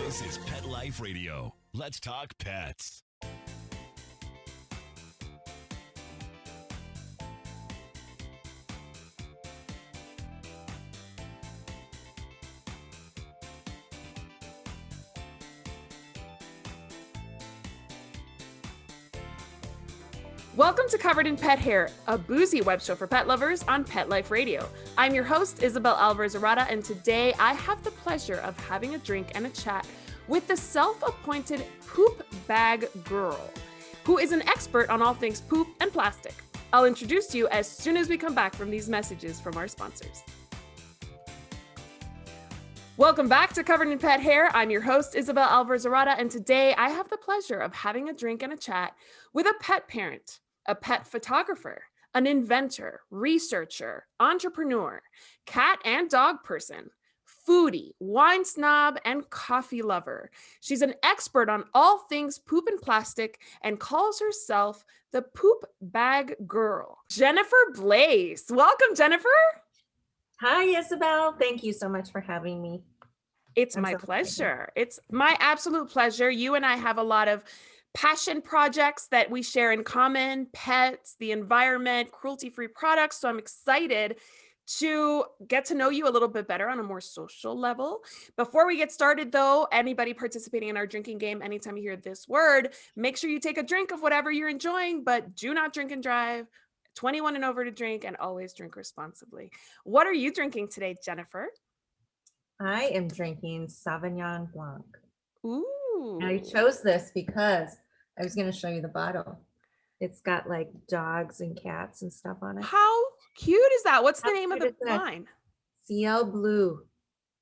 This is Pet Life Radio. Let's talk pets. Welcome to Covered in Pet Hair, a boozy web show for pet lovers on Pet Life Radio. I'm your host, Isabel Alvarez-Arata, and today I have the pleasure of having a drink and a chat with the self-appointed poop bag girl, who is an expert on all things poop and plastic. I'll introduce you as soon as we come back from these messages from our sponsors. Welcome back to Covered in Pet Hair. I'm your host, Isabel Alvarez-Arata, and today I have the pleasure of having a drink and a chat with a pet parent, a pet photographer, an inventor, researcher, entrepreneur, cat and dog person, foodie, wine snob, and coffee lover. She's an expert on all things poop and plastic and calls herself the poop bag girl. Jennifer Blaese. Welcome, Jennifer. Hi, Isabel. Thank you so much for having me. It's my pleasure. It's my absolute pleasure. You and I have a lot of passion projects that we share in common: pets, the environment, cruelty-free products. So I'm excited to get to know you a little bit better on a more social level. Before we get started though, anybody participating in our drinking game, anytime you hear this word, make sure you take a drink of whatever you're enjoying, but do not drink and drive. 21 and over to drink, and always drink responsibly. What are you drinking today, Jennifer? I am drinking Sauvignon Blanc. Ooh. And I chose this because I was going to show you the bottle. It's got like dogs and cats and stuff on it. How cute is that? What's the name of the wine? Ciel Bleu.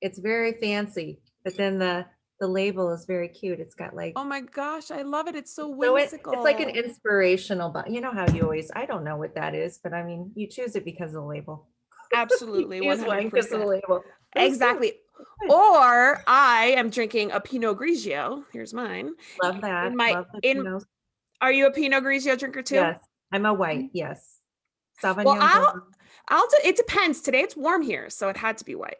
It's very fancy, but then the label is very cute. It's got like, oh my gosh, I love it. It's so whimsical. It's like an inspirational bottle. You know how you always, I don't know what that is, but I mean, you choose it because of the label. Absolutely. 100%. Because of the label. Exactly. Or I am drinking a Pinot Grigio. Here's mine. Love that. Are you a Pinot Grigio drinker too? Yes, I'm a white. Yes. Sauvignon. Well, it depends. Today it's warm here, so it had to be white.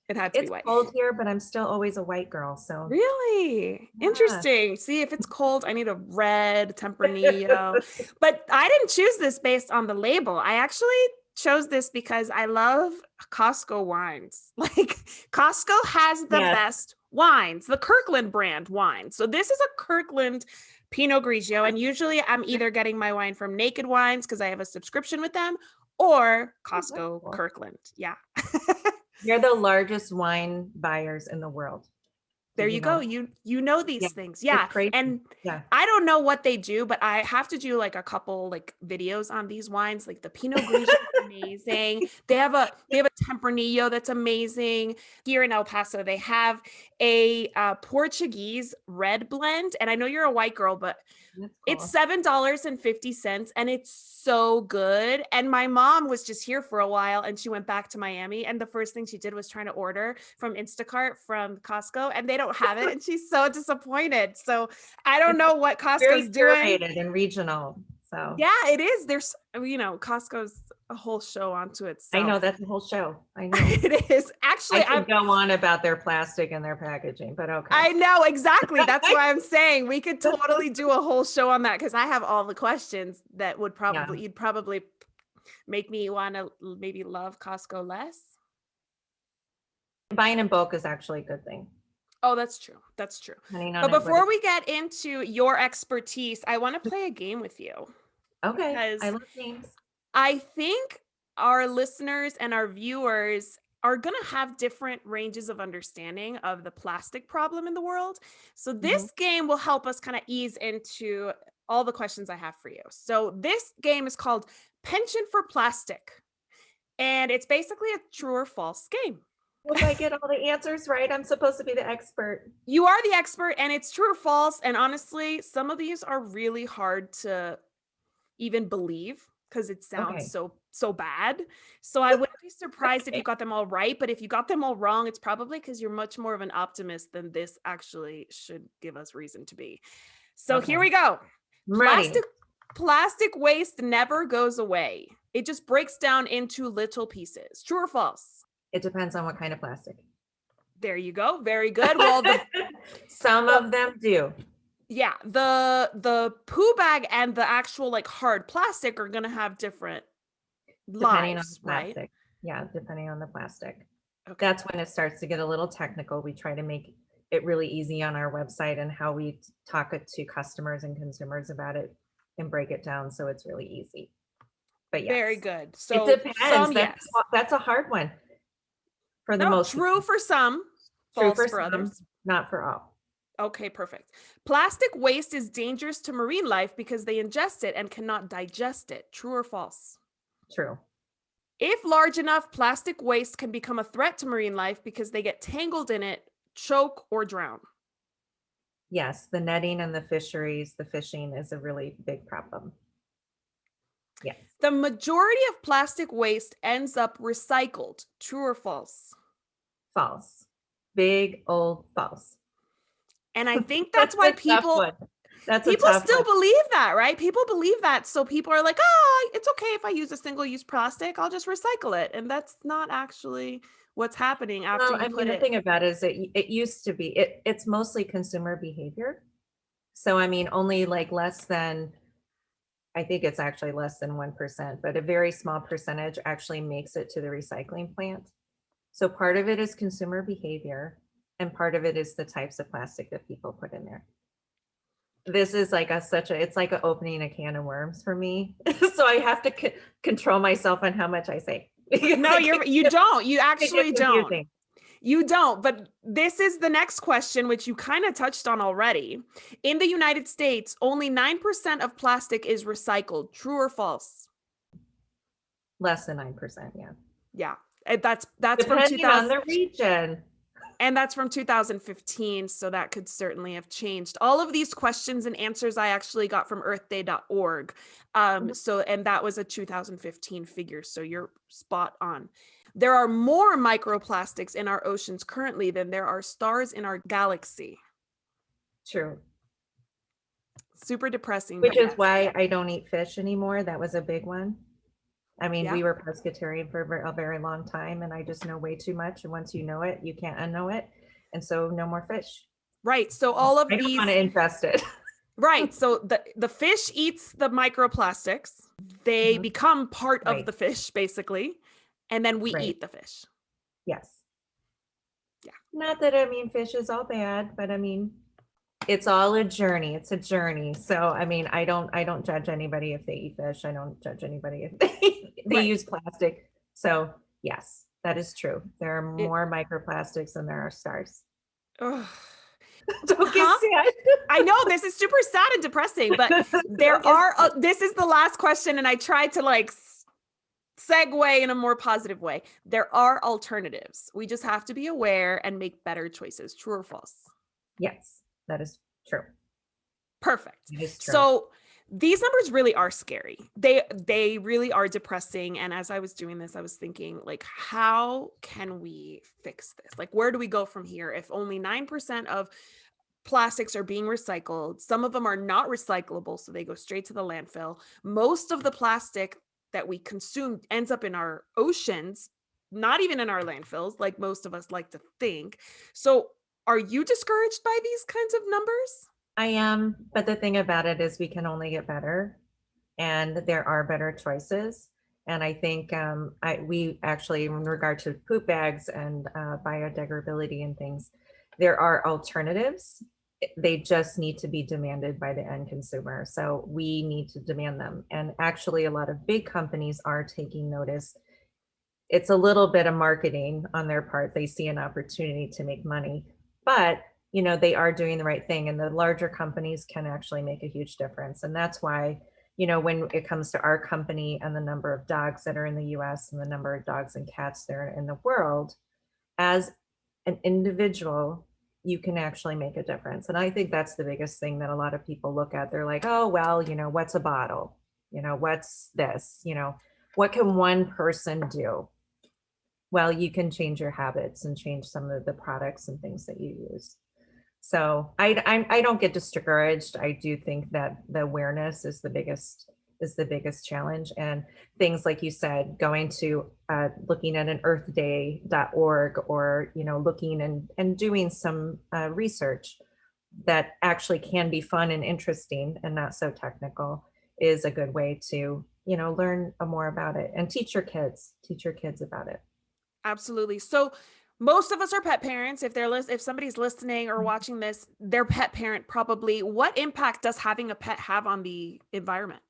It's cold here, but I'm still always a white girl. So really interesting. See, if it's cold, I need a red Tempranillo. But I didn't choose this based on the label. I actually chose this because I love Costco wines. Like Costco has the best wines, the Kirkland brand wine. So this is a Kirkland Pinot Grigio, and usually I'm either getting my wine from Naked Wines because I have a subscription with them, or Costco Kirkland. Yeah. You're the largest wine buyers in the world. There you go. You know these things. Yeah. And yeah. I don't know what they do, but I have to do like a couple like videos on these wines. Like the Pinot Grigio is amazing. They have a Tempranillo that's amazing. Here in El Paso, they have a Portuguese red blend. And I know you're a white girl, but it's $7.50 and it's so good. And my mom was just here for a while and she went back to Miami, and the first thing she did was trying to order from Instacart from Costco, and they don't have it, and she's so disappointed. So I don't know what Costco's doing. Very and regional. So yeah, it is. There's, Costco's a whole show onto itself. I know, that's a whole show. I know it is. Actually, I could go on about their plastic and their packaging, but okay. I know exactly. That's why I'm saying we could totally do a whole show on that, because I have all the questions that would you'd probably make me want to maybe love Costco less. Buying in bulk is actually a good thing. Oh, that's true. That's true. But before we get into your expertise, I want to play a game with you. Okay. I love games. I think our listeners and our viewers are going to have different ranges of understanding of the plastic problem in the world. So this game will help us kind of ease into all the questions I have for you. So this game is called Penchant for Plastic. And it's basically a true or false game. If I get all the answers right, I'm supposed to be the expert. You are the expert, and it's true or false. And honestly, some of these are really hard to even believe because it sounds so bad. So I wouldn't be surprised if you got them all right. But if you got them all wrong, it's probably because you're much more of an optimist than this actually should give us reason to be. So here we go. Plastic waste never goes away. It just breaks down into little pieces. True or false? It depends on what kind of plastic. There you go. Very good. Well, some of them do. Yeah, the poo bag and the actual like hard plastic are gonna have different Depending on lives, the right? plastic. Yeah, depending on the plastic. Okay. That's when it starts to get a little technical. We try to make it really easy on our website and how we talk it to customers and consumers about it and break it down so it's really easy. But yes, Very good. it So depends. some, yes. That's a hard one for the No, most true people. for some, True false for for some, others. not for all. Okay, perfect. Plastic waste is dangerous to marine life because they ingest it and cannot digest it. True or false? True. If large enough, plastic waste can become a threat to marine life because they get tangled in it, choke, or drown. Yes, the netting and the fisheries, the fishing is a really big problem. Yes. The majority of plastic waste ends up recycled. True or false? False. Big old false. And I think that's why people still believe that, right? People believe that. So people are like, oh, it's okay if I use a single-use plastic, I'll just recycle it. And that's not actually what's happening after you put the it. thing about it is it used to be, it's mostly consumer behavior. So, I mean, only like less than, I think it's actually less than 1%, but a very small percentage actually makes it to the recycling plant. So part of it is consumer behavior and part of it is the types of plastic that people put in there. This is like it's like opening a can of worms for me. So I have to control myself on how much I say. No, you don't. You actually don't. Confusing. You don't. But this is the next question, which you kind of touched on already. In the United States, only 9% of plastic is recycled. True or false? Less than 9%, yeah. Yeah. That's depending from on the region. And that's from 2015, so that could certainly have changed. All of these questions and answers I actually got from earthday.org. And that was a 2015 figure, so you're spot on. There are more microplastics in our oceans currently than there are stars in our galaxy. True. Super depressing. Which is why I don't eat fish anymore. That was a big one. I mean, we were pescatarian for a very long time, and I just know way too much. And once you know it, you can't unknow it. And so no more fish. Right. So all of I don't want to ingest it. Right. So the fish eats the microplastics. They become part of the fish, basically. And then we eat the fish. Yes. Yeah. Not that, I mean, fish is all bad, but I mean, it's all a journey. It's a journey. So, I mean, I don't judge anybody if they eat fish. I don't judge anybody if they use plastic. So yes, that is true. There are more microplastics than there are stars. Ugh. Don't get sad. I know this is super sad and depressing, but this is the last question. And I tried to like segue in a more positive way. There are alternatives. We just have to be aware and make better choices. True or false? Yes. That is true. Perfect. It is true. So these numbers really are scary. They really are depressing. And as I was doing this, I was thinking, like, how can we fix this? Like, where do we go from here? If only 9% of plastics are being recycled, some of them are not recyclable, so they go straight to the landfill. Most of the plastic that we consume ends up in our oceans, not even in our landfills, like most of us like to think. So are you discouraged by these kinds of numbers? I am, but the thing about it is we can only get better, and there are better choices. And I think we actually, in regard to poop bags and biodegradability and things, there are alternatives. They just need to be demanded by the end consumer. So we need to demand them. And actually, a lot of big companies are taking notice. It's a little bit of marketing on their part. They see an opportunity to make money, but they are doing the right thing, and the larger companies can actually make a huge difference. And that's why, when it comes to our company and the number of dogs that are in the US and the number of dogs and cats there in the world, as an individual, you can actually make a difference. And I think that's the biggest thing that a lot of people look at. They're like, oh, well, what's a bottle? What's this? What can one person do? Well, you can change your habits and change some of the products and things that you use. So I don't get discouraged. I do think that the awareness is the biggest is the biggest challenge. And things like you said, going to looking at an earthday.org, or looking and doing some research that actually can be fun and interesting and not so technical is a good way to learn more about it, and teach your kids about it. Absolutely. So most of us are pet parents. If somebody's listening or watching this, their pet parent probably. What impact does having a pet have on the environment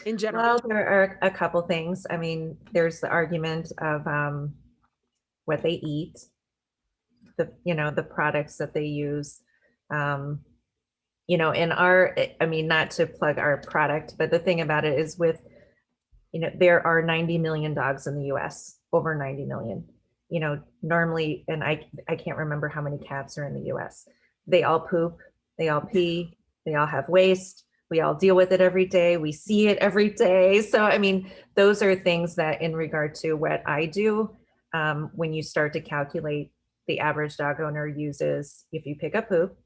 in general? Well, there are a couple things. I mean, there's the argument of what they eat, the products that they use. I mean, not to plug our product, but the thing about it is there are 90 million dogs in the US, over 90 million. Normally, and I can't remember how many cats are in the US. They all poop, they all pee, they all have waste. We all deal with it every day. We see it every day. So, I mean, those are things that, in regard to what I do, when you start to calculate, the average dog owner uses, if you pick up poop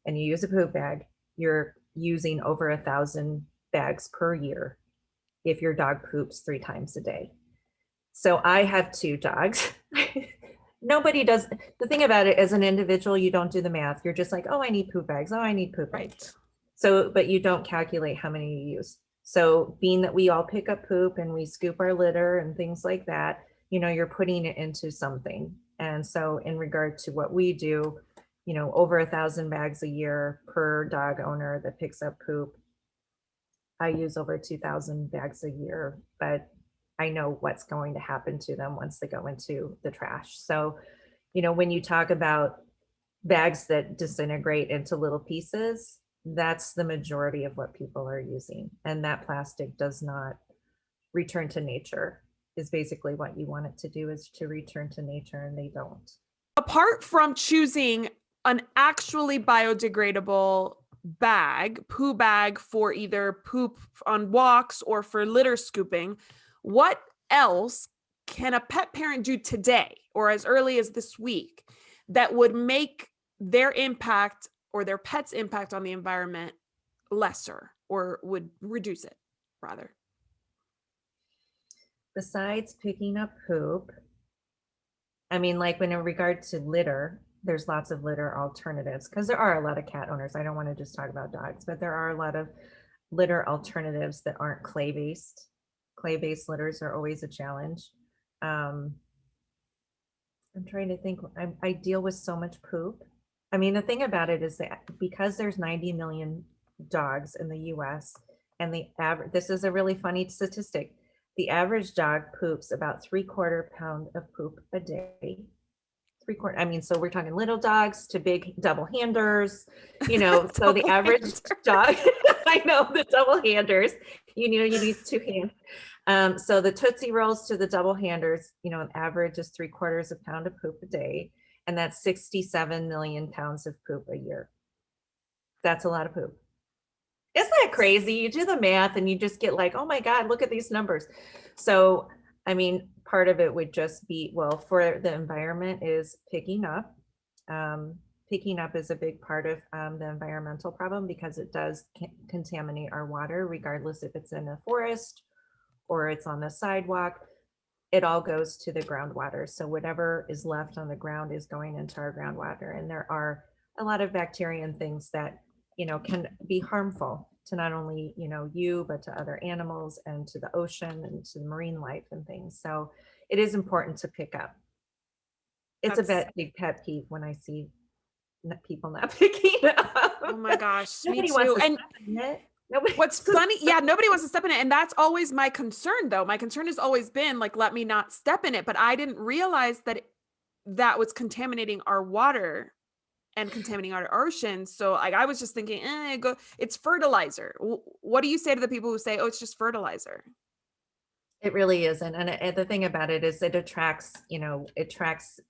and you use a poop bag, you're using over 1,000 bags per year if your dog poops 3 times a day. So I have 2 dogs. Nobody does. The thing about it, as an individual, you don't do the math. You're just like, oh, I need poop bags. Oh, I need poop bags. Right. So, but you don't calculate how many you use. So being that we all pick up poop and we scoop our litter and things like that, you're putting it into something. And so in regard to what we do, over 1,000 bags a year per dog owner that picks up poop. I use over 2,000 bags a year, but I know what's going to happen to them once they go into the trash. So, when you talk about bags that disintegrate into little pieces, that's the majority of what people are using. And that plastic does not return to nature, is basically what you want it to do, is to return to nature, and they don't. Apart from choosing an actually biodegradable poo bag for either poop on walks or for litter scooping, what else can a pet parent do today or as early as this week that would make their impact or their pet's impact on the environment lesser, or would reduce it rather? Besides picking up poop, I mean, like when in regard to litter, there's lots of litter alternatives, because there are a lot of cat owners. I don't want to just talk about dogs, but there are a lot of litter alternatives that aren't clay-based. Clay-based litters are always a challenge. I'm trying to think. I deal with so much poop. I mean, the thing about it is that because there's 90 million dogs in the US, and this is a really funny statistic. The average dog poops about 3/4 pound of poop a day. 3/4. I mean, so we're talking little dogs to big double handers, so the average dog, I know, the double handers, you need 2 hands. So the Tootsie Rolls to the double handers, an average is 3/4 pound of poop a day. And that's 67 million pounds of poop a year. That's a lot of poop. Isn't that crazy? You do the math and you just get like, oh my God, look at these numbers. So, I mean, part of it would just be, well, for the environment, is picking up. Picking up is a big part of the environmental problem, because it does contaminate our water, regardless if it's in a forest or it's on the sidewalk. It all goes to the groundwater. So whatever is left on the ground is going into our groundwater. And there are a lot of bacteria and things that, can be harmful to not only, you, but to other animals and to the ocean and to the marine life and things. So it is important to pick up. It's a big pet peeve when I see people not picking up. Oh my gosh, me Nobody too. wants to And step in it. Nobody what's funny, yeah, nobody wants to step in it. And that's always my concern, though. My concern has always been like, let me not step in it. But I didn't realize that that was contaminating our water and contaminating our oceans. So like, I was just thinking, it's fertilizer. What do you say to the people who say, oh, it's just fertilizer? It really isn't. And the thing about it is it attracts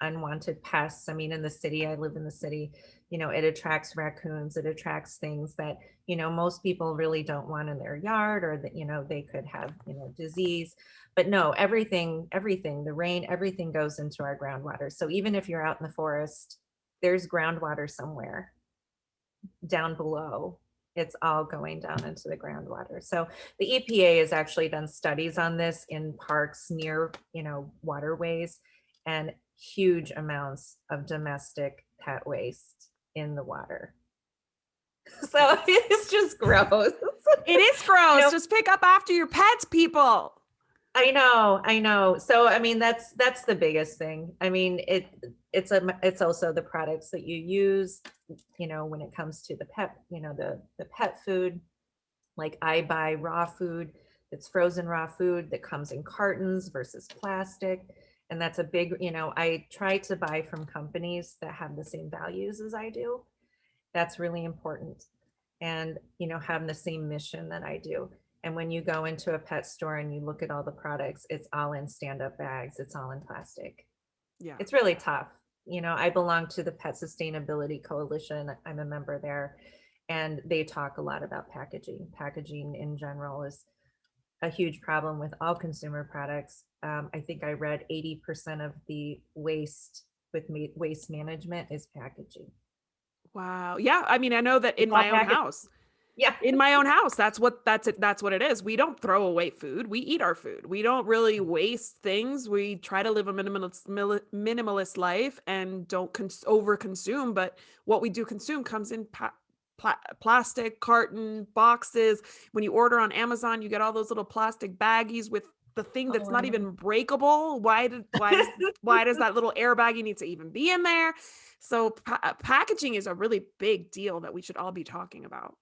unwanted pests. I mean, in the city, I live in the city, it attracts raccoons, it attracts things that, most people really don't want in their yard, or that, they could have, disease. But no, everything, the rain, everything goes into our groundwater. So even if you're out in the forest, there's groundwater somewhere down below. It's all going down into the groundwater. So the EPA has actually done studies on this in parks near, waterways, and huge amounts of domestic pet waste in the water. So it's just gross. It is gross. Just pick up after your pets, people. I know. So, I mean, that's the biggest thing. I mean, it's also the products that you use, when it comes to the pet, the pet food. Like, I buy raw food, it's frozen raw food that comes in cartons versus plastic. And that's a big, I try to buy from companies that have the same values as I do. That's really important. And, have the same mission that I do. And when you go into a pet store and you look at all the products, it's all in stand-up bags. It's all in plastic. Yeah. It's really tough. I belong to the Pet Sustainability Coalition. I'm a member there, and they talk a lot about packaging. Packaging in general is a huge problem with all consumer products. I think I read 80% of the waste with waste management is packaging. Wow. Yeah. I mean, I know that in It's all my own packaging. house. Yeah. In my own house, that's what it is. We don't throw away food. We eat our food. We don't really waste things. We try to live a minimalist life and don't over consume. But what we do consume comes in plastic, carton, boxes. When you order on Amazon, you get all those little plastic baggies with the thing that's not even breakable. Why does that little airbaggy need to even be in there? So packaging is a really big deal that we should all be talking about.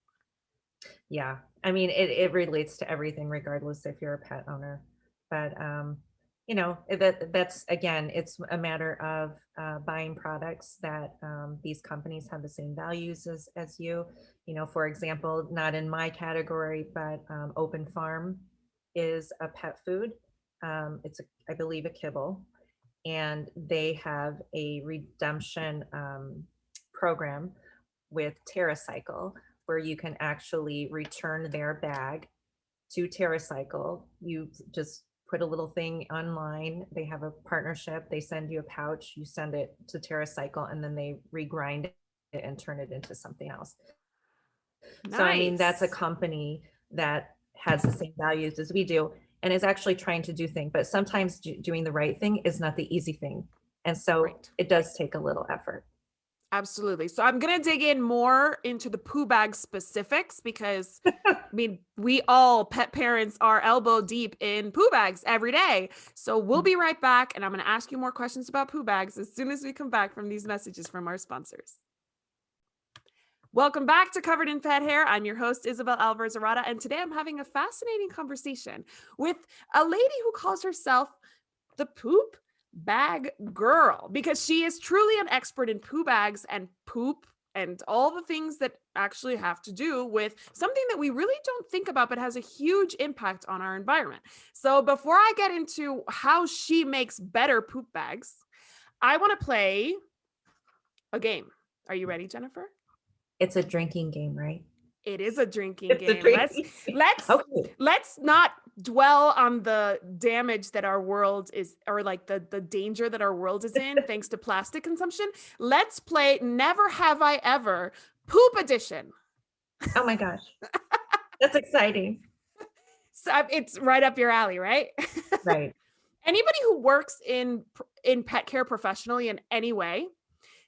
Yeah, I mean, it relates to everything, regardless if you're a pet owner. But that's, again, it's a matter of buying products that these companies have the same values as you. For example, not in my category, but Open Farm is a pet food. It's I believe a kibble, and they have a redemption program with TerraCycle, where you can actually return their bag to TerraCycle. You just put a little thing online. They have a partnership. They send you a pouch, you send it to TerraCycle, and then they regrind it and turn it into something else. Nice. So, I mean, that's a company that has the same values as we do and is actually trying to do things, but sometimes doing the right thing is not the easy thing. And so It does take a little effort. Absolutely. So I'm going to dig in more into the poo bag specifics because I mean, we all pet parents are elbow deep in poo bags every day. So we'll be right back, and I'm going to ask you more questions about poo bags as soon as we come back from these messages from our sponsors. Welcome back to Covered in Pet Hair. I'm your host, Isabel Alvarez-Arata, and today I'm having a fascinating conversation with a lady who calls herself the Poop Bag Girl, because she is truly an expert in poo bags and poop and all the things that actually have to do with something that we really don't think about but has a huge impact on our environment. So before I get into how she makes better poop bags, I want to play a game. Are you ready, Jennifer? It's a drinking game, right? It is a drinking game. Let's not dwell on the damage that our world is, or like the danger that our world is in thanks to plastic consumption. Let's play Never Have I Ever Poop Edition. Oh my gosh. That's exciting. So it's right up your alley, right? Right. Anybody who works in pet care professionally in any way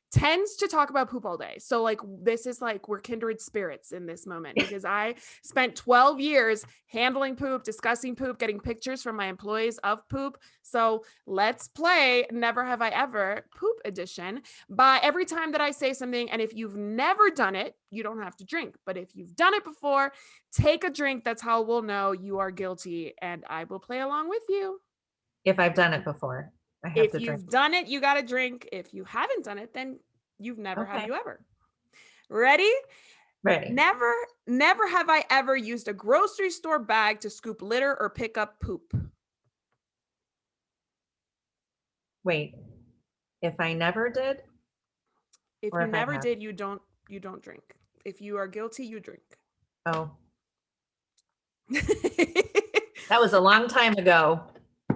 tends to talk about poop all day. So like, this is like, we're kindred spirits in this moment, because I spent 12 years handling poop, discussing poop, getting pictures from my employees of poop. So let's play Never Have I Ever Poop Edition by every time that I say something. And if you've never done it, you don't have to drink. But if you've done it before, take a drink. That's how we'll know you are guilty. And I will play along with you. If I've done it before. If you've done it, you got to drink. If you haven't done it, then you've never have you ever. Ready? Ready. Never have I ever used a grocery store bag to scoop litter or pick up poop. Wait, if I never did? If you never did, you don't drink. If you are guilty, you drink. Oh. That was a long time ago.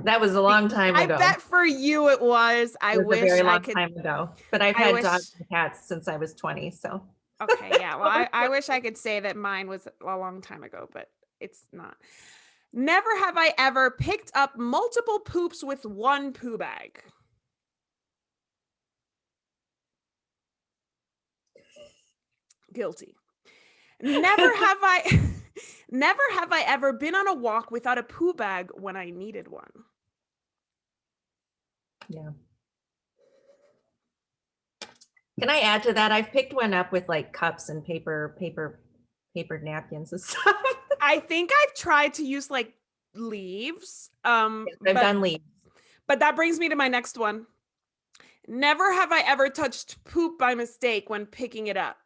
I bet for you it was. I wish a very long time ago. But I've had dogs and cats since I was 20. So Okay, yeah. Well, I wish I could say that mine was a long time ago, but it's not. Never have I ever picked up multiple poops with one poo bag. Guilty. Never have I never have I ever been on a walk without a poo bag when I needed one. Yeah. Can I add to that? I've picked one up with like cups and paper napkins and stuff. I think I've tried to use like leaves. I've done leaves. But that brings me to my next one. Never have I ever touched poop by mistake when picking it up.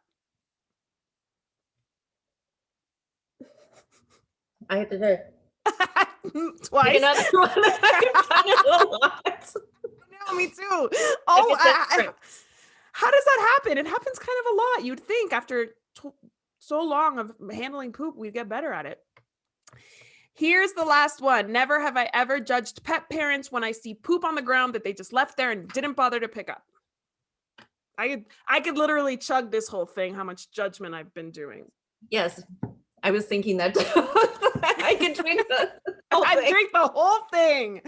I have to do Twice. another one. I've done it a lot. No, me too. Oh, how does that happen? It happens kind of a lot. You'd think after so long of handling poop, we'd get better at it. Here's the last one. Never have I ever judged pet parents when I see poop on the ground that they just left there and didn't bother to pick up. I could literally chug this whole thing, how much judgment I've been doing. Yes, I was thinking that too. I could drink the whole thing. I drink the whole thing.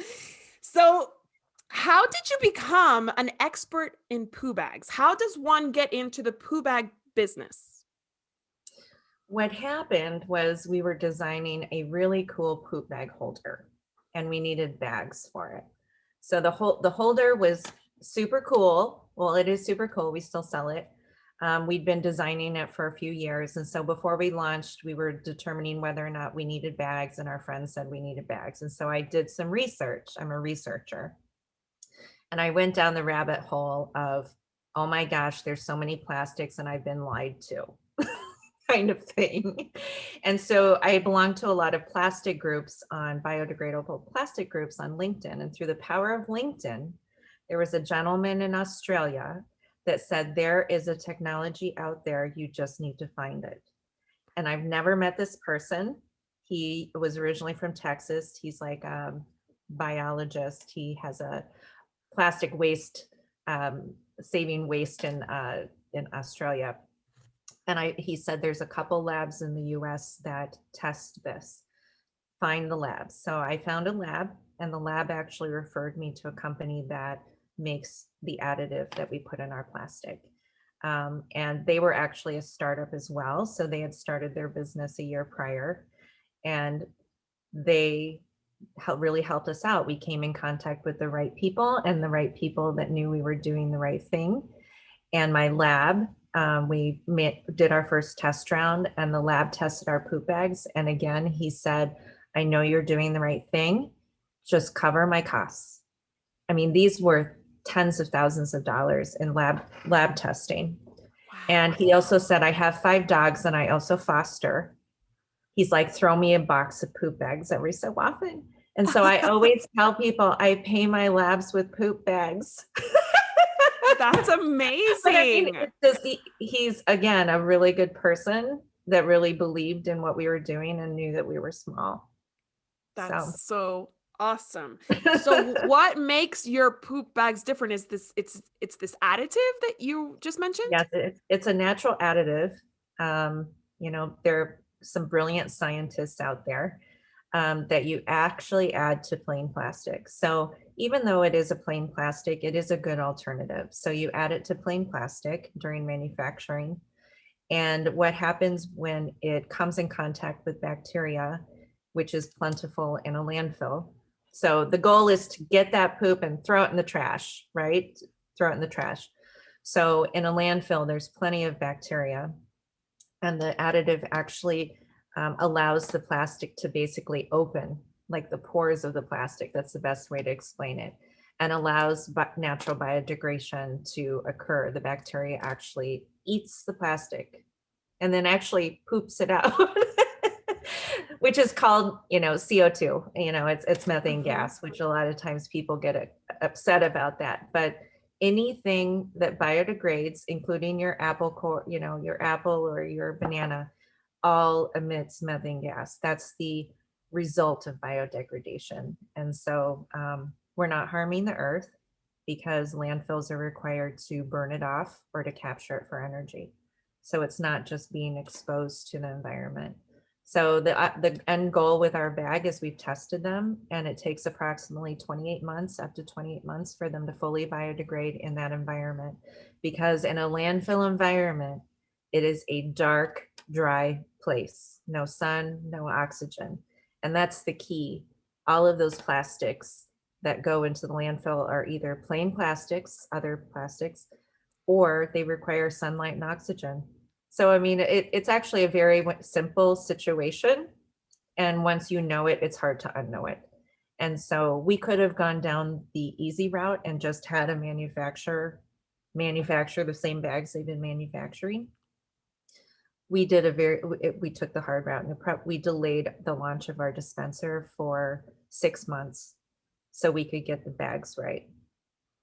So how did you become an expert in poo bags? How does one get into the poo bag business? What happened was we were designing a really cool poop bag holder and we needed bags for it. So the holder was super cool. Well, it is super cool. We still sell it. We'd been designing it for a few years. And so before we launched, we were determining whether or not we needed bags, and our friends said we needed bags. And so I did some research. I'm a researcher. And I went down the rabbit hole of, oh my gosh, there's so many plastics and I've been lied to kind of thing. And so I belong to a lot of plastic groups on biodegradable plastic groups on LinkedIn. And through the power of LinkedIn, there was a gentleman in Australia that said, there is a technology out there, you just need to find it. And I've never met this person. He was originally from Texas. He's like a biologist. He has a plastic waste, saving waste in Australia. And he said there's a couple labs in the US that test this. Find the labs. So I found a lab, and the lab actually referred me to a company that makes the additive that we put in our plastic. And they were actually a startup as well. So they had started their business a year prior, and they really helped us out. We came in contact with the right people, and the right people that knew we were doing the right thing. And my lab, we did our first test round, and the lab tested our poop bags. And again, he said, I know you're doing the right thing. Just cover my costs. I mean, these were tens of thousands of dollars in lab testing. Wow. And he also said, I have 5 dogs and I also foster. He's like, throw me a box of poop bags every so often. And so I always tell people I pay my labs with poop bags. That's amazing. But I mean, he's again a really good person that really believed in what we were doing and knew that we were small. That's so awesome. So what makes your poop bags different is it's this additive that you just mentioned? Yes, it's a natural additive. You know, there are some brilliant scientists out there that you actually add to plain plastic. So even though it is a plain plastic, it is a good alternative. So you add it to plain plastic during manufacturing. And what happens when it comes in contact with bacteria, which is plentiful in a landfill. So the goal is to get that poop and throw it in the trash, right? Throw it in the trash. So in a landfill, there's plenty of bacteria, and the additive actually allows the plastic to basically open, like the pores of the plastic. That's the best way to explain it, and allows natural biodegradation to occur. The bacteria actually eats the plastic and then actually poops it out. Which is called, you know, CO2, you know, it's methane gas, which a lot of times people get upset about that. But anything that biodegrades, including your apple core, you know, your apple or your banana, all emits methane gas. That's the result of biodegradation. And so we're not harming the earth because landfills are required to burn it off or to capture it for energy. So it's not just being exposed to the environment. So the end goal with our bag is we've tested them, and it takes approximately 28 months, up to 28 months for them to fully biodegrade in that environment. Because in a landfill environment, it is a dark, dry place. No sun, no oxygen. And that's the key. All of those plastics that go into the landfill are either plain plastics, other plastics, or they require sunlight and oxygen. So, I mean, it's actually a very simple situation. And once you know it, it's hard to unknow it. And so we could have gone down the easy route and just had a manufacturer manufacture the same bags they've been manufacturing. We took the hard route, and we delayed the launch of our dispenser for 6 months so we could get the bags right.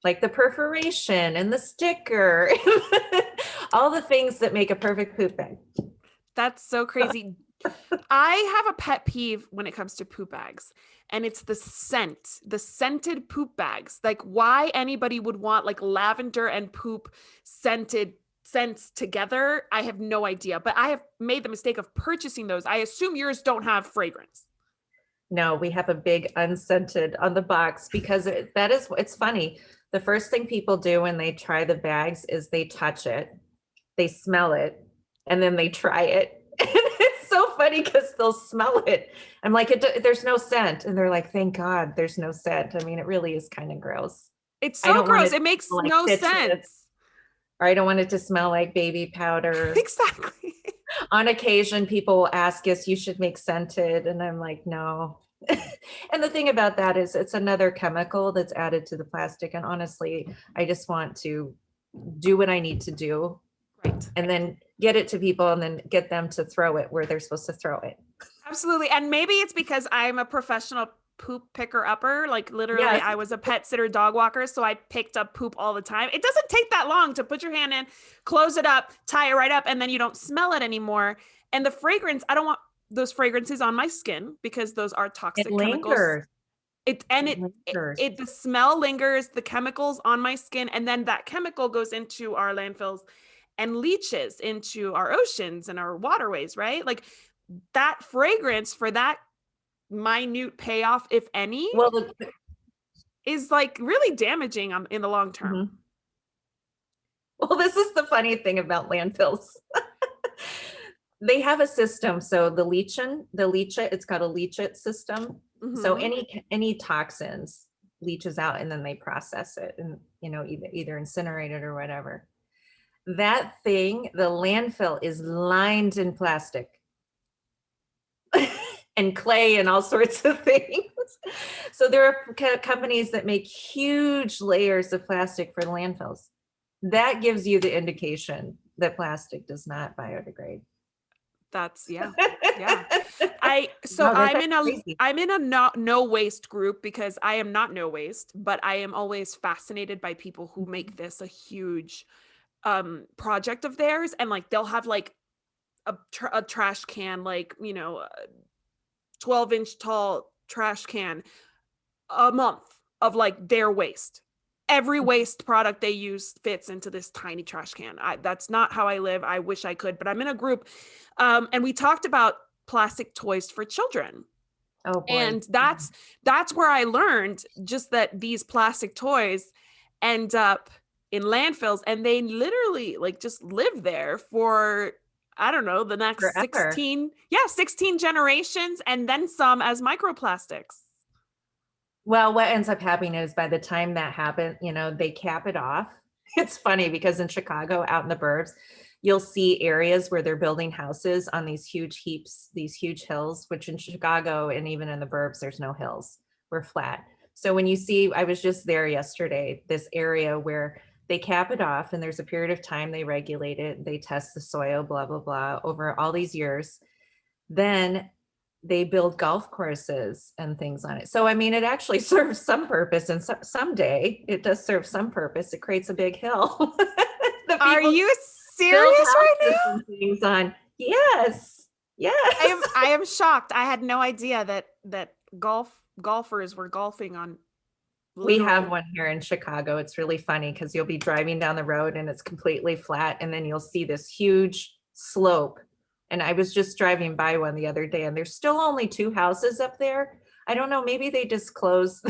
Like the perforation and the sticker, all the things that make a perfect poop bag. That's so crazy. I have a pet peeve when it comes to poop bags, and it's the scented poop bags. Like, why anybody would want like lavender and poop scented scents together, I have no idea. But I have made the mistake of purchasing those. I assume yours don't have fragrance. No, we have a big unscented on the box because it's funny. The first thing people do when they try the bags is they touch it, they smell it, and then they try it. And it's so funny because they'll smell it. I'm like, there's no scent. And they're like, thank God there's no scent. I mean, it really is kind of gross. It's so gross. It makes like no sense. Or I don't want it to smell like baby powder. Exactly. On occasion, people will ask us, you should make scented. And I'm like, no. And the thing about that is it's another chemical that's added to the plastic. And honestly, I just want to do what I need to do. Right. And then get it to people and then get them to throw it where they're supposed to throw it. Absolutely. And maybe it's because I'm a professional poop picker upper. Like literally, yes. I was a pet sitter dog walker. So I picked up poop all the time. It doesn't take that long to put your hand in, close it up, tie it right up, and then you don't smell it anymore. And the fragrance, I don't want those fragrances on my skin because those are toxic chemicals. The smell lingers, the chemicals on my skin, and then that chemical goes into our landfills and leaches into our oceans and our waterways, right? Like that fragrance for that minute payoff, if any, is like really damaging in the long term. Mm-hmm. Well, this is the funny thing about landfills. They have a system. So the leach it, it's got a leach it system. Mm-hmm. So any toxins leaches out and then they process it and, either incinerate it or whatever. That thing, the landfill is lined in plastic and clay and all sorts of things. So there are companies that make huge layers of plastic for the landfills. That gives you the indication that plastic does not biodegrade. That's yeah. I'm in a no waste group because I am not no waste, but I am always fascinated by people who make this a huge project of theirs, and like they'll have like a trash can, like 12-inch tall trash can a month of like their waste. Every waste product they use fits into this tiny trash can. That's not how I live. I wish I could, but I'm in a group. And we talked about plastic toys for children. Oh, boy. And that's where I learned just that these plastic toys end up in landfills and they literally like just live there for, I don't know, the next forever. 16 generations and then some as microplastics. Well, what ends up happening is by the time that happens, they cap it off. It's funny because in Chicago, out in the burbs, you'll see areas where they're building houses on these huge heaps, these huge hills, which in Chicago and even in the burbs, there's no hills. We're flat. So when you see, I was just there yesterday, this area where they cap it off and there's a period of time they regulate it, they test the soil, blah, blah, blah, over all these years. Then they build golf courses and things on it. So, I mean, it actually serves some purpose and someday it does serve some purpose. It creates a big hill. Are you serious right now? Things on. Yes. I am shocked. I had no idea that golfers were golfing on We have Literal. one here in Chicago. It's really funny because you'll be driving down the road and it's completely flat, and then you'll see this huge slope. And I was just driving by one the other day, and there's still only 2 houses up there. I don't know, maybe they just closed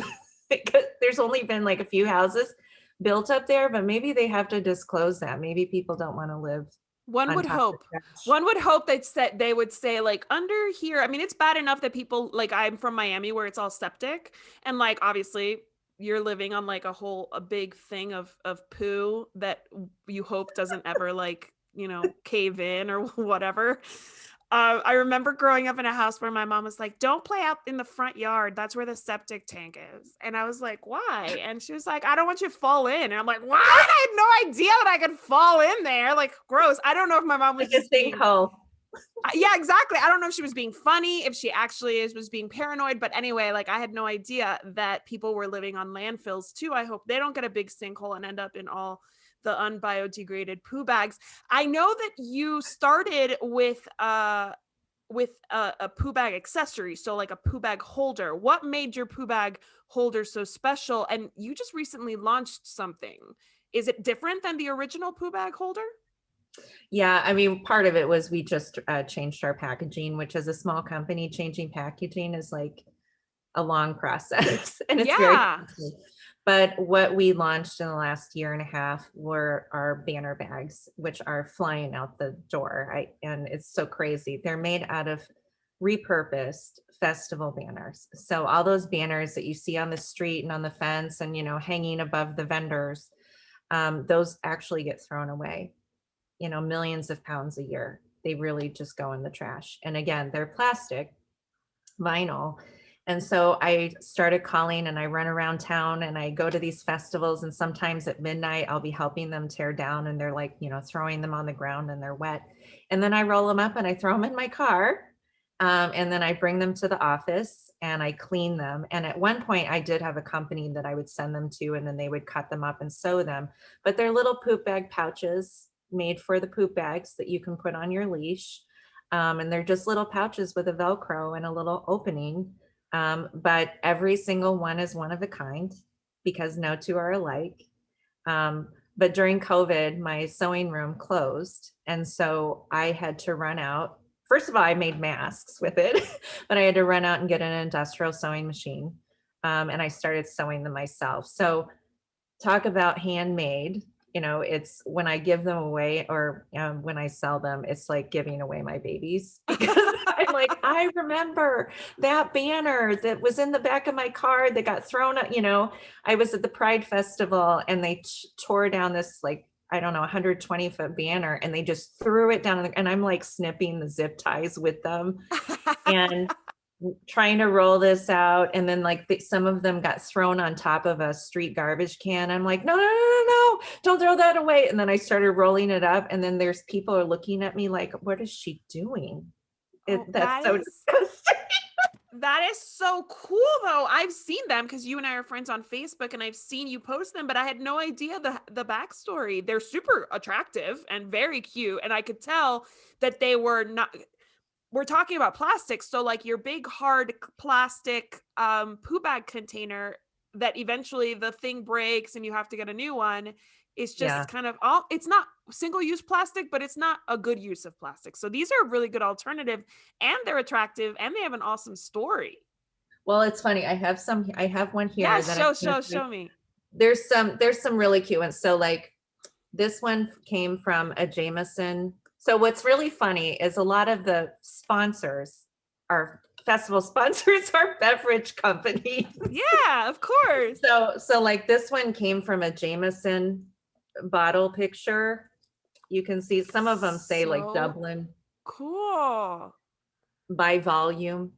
because there's only been like a few houses built up there, but maybe they have to disclose that. Maybe people don't want to live One on would top of hope. the trash. One would hope they would say like under here. I mean, it's bad enough that people like I'm from Miami where it's all septic, and like obviously you're living on like a big thing of poo that you hope doesn't ever like, cave in or whatever. I remember growing up in a house where my mom was like, "Don't play out in the front yard. That's where the septic tank is." And I was like, "Why?" And she was like, "I don't want you to fall in." And I'm like, "What? I had no idea that I could fall in there. Like, gross." I don't know if my mom was Like a just being, sinkhole. yeah, exactly. I don't know if she was being funny, if she actually was being paranoid. But anyway, like I had no idea that people were living on landfills too. I hope they don't get a big sinkhole and end up in all the unbiodegraded poo bags. I know that you started with a poo bag accessory, so like a poo bag holder. What made your poo bag holder so special? And you just recently launched something. Is it different than the original poo bag holder? Yeah, I mean, part of it was we just changed our packaging, which as a small company, changing packaging is like a long process and it's very Yeah. costly. But what we launched in the last year and a half were our banner bags, which are flying out the door. And it's so crazy. They're made out of repurposed festival banners. So all those banners that you see on the street and on the fence and, hanging above the vendors, those actually get thrown away, millions of pounds a year. They really just go in the trash. And again, they're plastic, vinyl. And so I started calling and I run around town and I go to these festivals, and sometimes at midnight I'll be helping them tear down, and they're like, throwing them on the ground and they're wet. And then I roll them up and I throw them in my car. And then I bring them to the office and I clean them. And at one point I did have a company that I would send them to, and then they would cut them up and sew them. But they're little poop bag pouches made for the poop bags that you can put on your leash. And they're just little pouches with a Velcro and a little opening. But every single one is one of a kind because no 2 are alike. But during COVID, my sewing room closed. And so I had to run out. First of all, I made masks with it, but I had to run out and get an industrial sewing machine. And I started sewing them myself. So talk about handmade. It's when I give them away or when I sell them, it's like giving away my babies because I'm like, I remember that banner that was in the back of my car that got thrown up. I was at the Pride Festival and they tore down this, like, I don't know, 120-foot banner, and they just threw it down. And I'm like snipping the zip ties with them and trying to roll this out. And then like some of them got thrown on top of a street garbage can. I'm like, no, no, no, no, no, don't throw that away. And then I started rolling it up. And then there's people are looking at me like, what is she doing? That's so disgusting. That is so cool though. I've seen them because you and I are friends on Facebook, and I've seen you post them, but I had no idea the backstory. They're super attractive and very cute. And I could tell that they were not, we're talking about plastics. So like your big hard plastic poo bag container that eventually the thing breaks and you have to get a new one. It's just kind of it's not single use plastic, but it's not a good use of plastic. So these are a really good alternative, and they're attractive, and they have an awesome story. Well, it's funny. I have one here. Yeah, that show me. There's some really cute ones. So like this one came from a Jameson. So what's really funny is a lot of the sponsors, our festival sponsors, are beverage companies. Yeah, of course. So like this one came from a Jameson bottle picture. You can see some of them say like Dublin. Cool. By volume.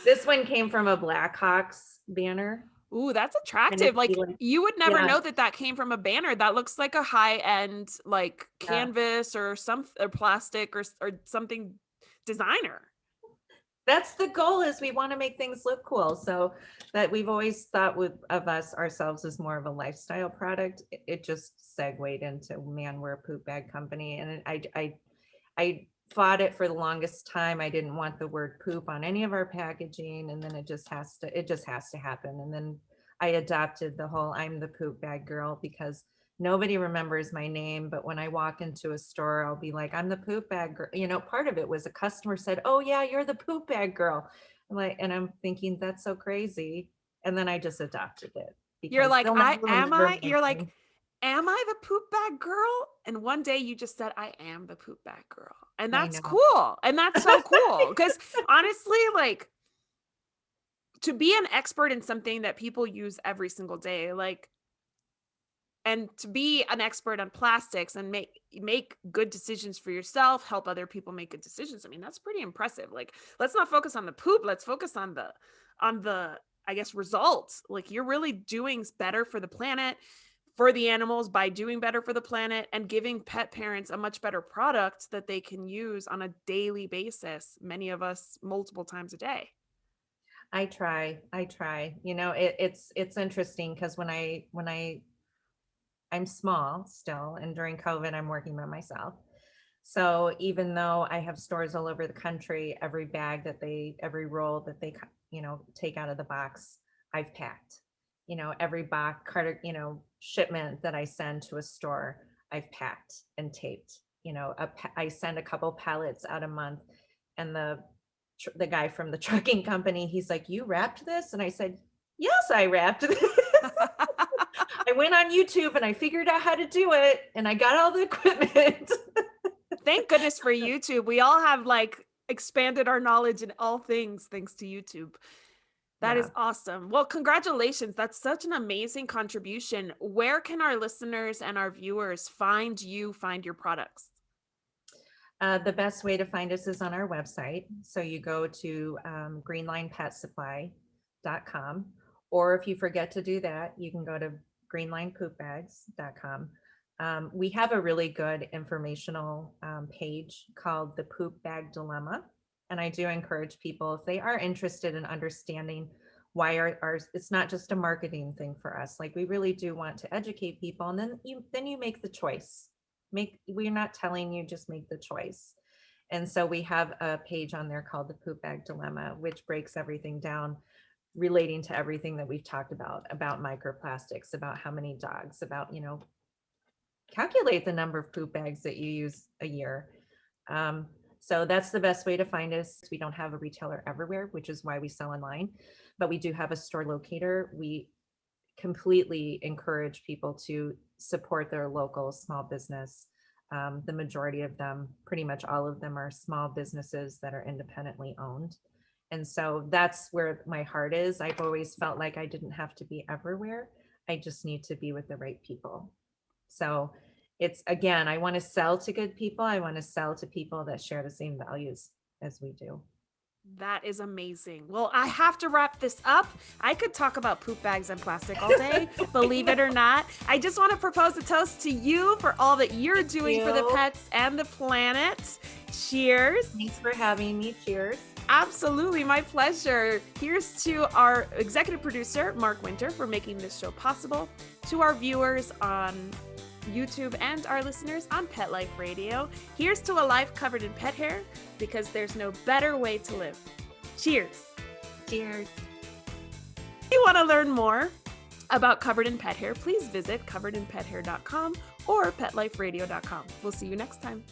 This one came from a Blackhawks banner. Ooh, that's attractive. Like you would never know that came from a banner. That looks like a high-end like canvas or plastic or something designer. That's the goal, is we want to make things look cool. So that we've always thought of ourselves as more of a lifestyle product. It just segued into, man, we're a poop bag company. And I fought it for the longest time. I didn't want the word poop on any of our packaging, and then it just has to happen. And then I adopted the whole I'm the poop bag girl, because nobody remembers my name, but when I walk into a store, I'll be like, I'm the poop bag girl. You know, part of it was a customer said, oh yeah, you're the poop bag girl. And I'm thinking, that's so crazy. And then I just adopted it. You're like, they'll never remember my you're like, name. am I the poop bag girl? And one day you just said, I am the poop bag girl. And I that's know. cool. And that's so cool. Because honestly, like, to be an expert in something that people use every single day, like, and to be an expert on plastics and make good decisions for yourself, help other people make good decisions. I mean, that's pretty impressive. Like, let's not focus on the poop. Let's focus on the, I guess, results. Like, you're really doing better for the planet, for the animals, by doing better for the planet and giving pet parents a much better product that they can use on a daily basis. Many of us multiple times a day. I try. You know, it's interesting because I'm small still, and during COVID, I'm working by myself. So even though I have stores all over the country, every roll that they, take out of the box, I've packed. You know, every box, shipment that I send to a store, I've packed and taped. You know, I send a couple pallets out a month, and the guy from the trucking company, he's like, "You wrapped this?" And I said, "Yes, I wrapped it." I went on YouTube and I figured out how to do it, and I got all the equipment. Thank goodness for YouTube. We all have like expanded our knowledge in all things thanks to YouTube. That is awesome. Well, congratulations. That's such an amazing contribution. Where can our listeners and our viewers find your products? The best way to find us is on our website. So you go to greenlinepetsupply.com, or if you forget to do that, you can go to greenlinepoopbags.com. We have a really good informational page called the Poop Bag Dilemma. And I do encourage people, if they are interested in understanding why ours, it's not just a marketing thing for us. Like, we really do want to educate people, and then you make the choice. We're not telling you, just make the choice. And so we have a page on there called the Poop Bag Dilemma, which breaks everything down relating to everything that we've talked about microplastics, about how many dogs, about, calculate the number of poop bags that you use a year. So that's the best way to find us. We don't have a retailer everywhere, which is why we sell online, but we do have a store locator. We completely encourage people to support their local small business. The majority of them, pretty much all of them, are small businesses that are independently owned. And so that's where my heart is. I've always felt like I didn't have to be everywhere. I just need to be with the right people. So it's, again, I want to sell to good people. I want to sell to people that share the same values as we do. That is amazing. Well, I have to wrap this up. I could talk about poop bags and plastic all day, believe it or not. I just want to propose a toast to you for all that you're doing for the pets and the planet. Cheers. Thanks for having me. Cheers. Absolutely, my pleasure. Here's to our executive producer, Mark Winter, for making this show possible, to our viewers on YouTube and our listeners on Pet Life Radio. Here's to a life covered in pet hair, because there's no better way to live. Cheers. Cheers. If you want to learn more about Covered in Pet Hair, please visit coveredinpethair.com or petliferadio.com. We'll see you next time.